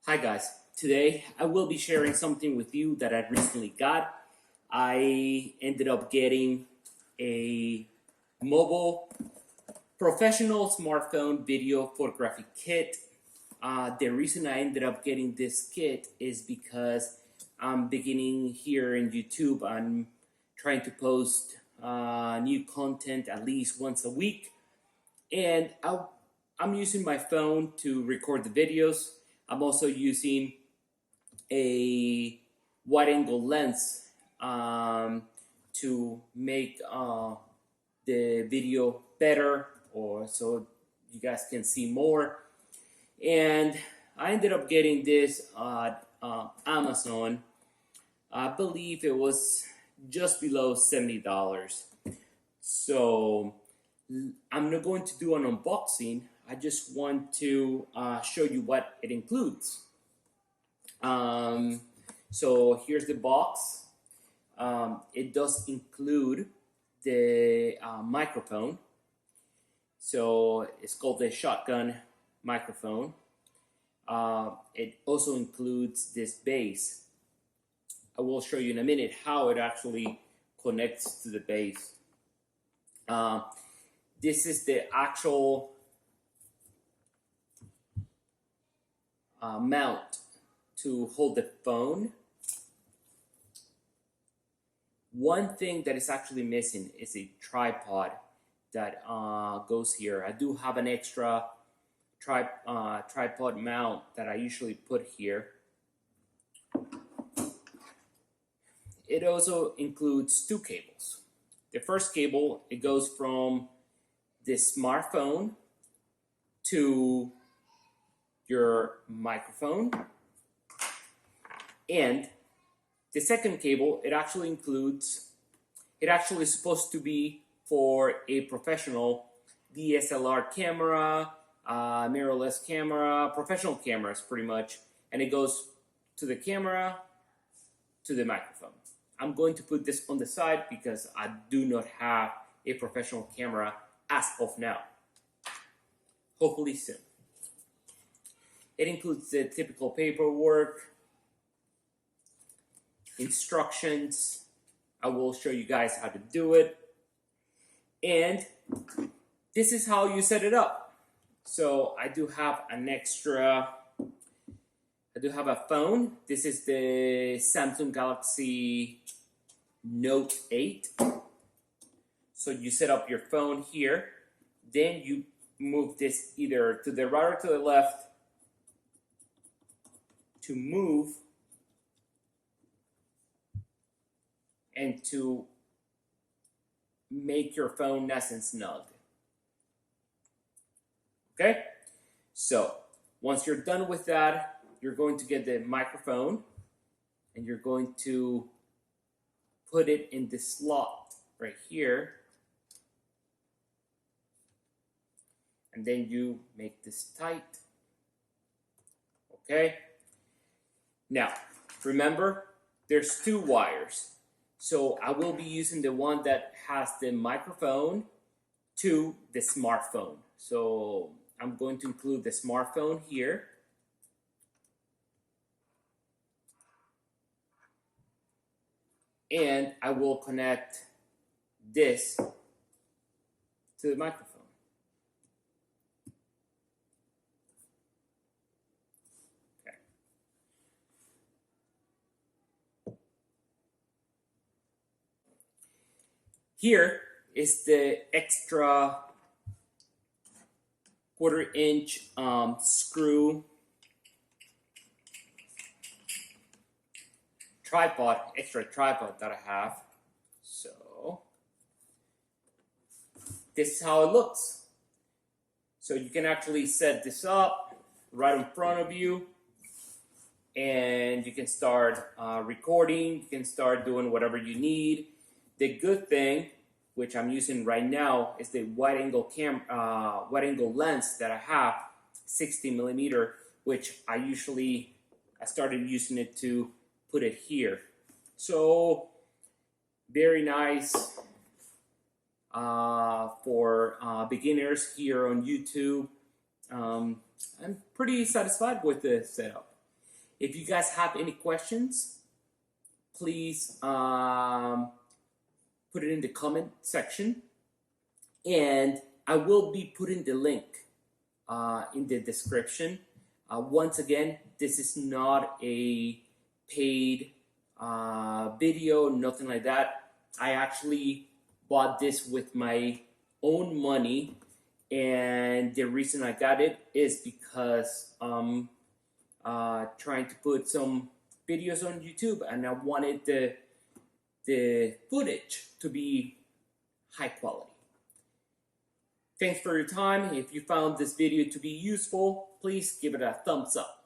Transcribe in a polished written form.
Hi guys, today I will be sharing something with you that I recently got. I ended up getting a MOVO professional smartphone video photographic kit. The reason I ended up getting this kit is because I'm beginning here in YouTube. I'm trying to post new content at least once a week, and I'm using my phone to record the videos. I'm also using a wide-angle lens to make the video better, or so you guys can see more. And I ended up getting this at Amazon. I believe it was just below $70. So I'm not going to do an unboxing. I just want to show you what it includes. So here's the box. It does include the microphone. So it's called the shotgun microphone. It also includes this base. I will show you in a minute how it actually connects to the base. This is the actual mount to hold the phone. One thing that is actually missing is a tripod that goes here. I do have an extra tripod mount that I usually put here. It also includes two cables. The first cable, it goes from the smartphone to your microphone, and the second cable, it actually is supposed to be for a professional DSLR camera, mirrorless camera, professional cameras pretty much, and it goes to the camera, to the microphone. I'm going to put this on the side because I do not have a professional camera as of now. Hopefully soon. It includes the typical paperwork, instructions. I will show you guys how to do it. And this is how you set it up. So I do have a phone. This is the Samsung Galaxy Note 8. So you set up your phone here. Then you move this either to the right or to the left to move and to make your phone nice and snug. Okay? So once you're done with that, you're going to get the microphone and you're going to put it in the slot right here. And then you make this tight. Okay? Now, remember, there's two wires. So I will be using the one that has the microphone to the smartphone. So I'm going to include the smartphone here. And I will connect this to the microphone. Okay. Here is the extra 1/4-inch screw extra tripod that I have. So this is how it looks. So you can actually set this up right in front of you, and you can start recording. You can start doing whatever you need. The good thing, which I'm using right now, is the wide-angle lens that I have, 60mm, which I started using it to put it here. So very nice for beginners here on YouTube. I'm pretty satisfied with the setup. If you guys have any questions, please put it in the comment section, and I will be putting the link in the description. Once again, this is not a paid video, nothing like that. I actually bought this with my own money, and the reason I got it is because I'm trying to put some videos on YouTube, and I wanted the footage to be high quality. Thanks for your time. If you found this video to be useful, please give it a thumbs up.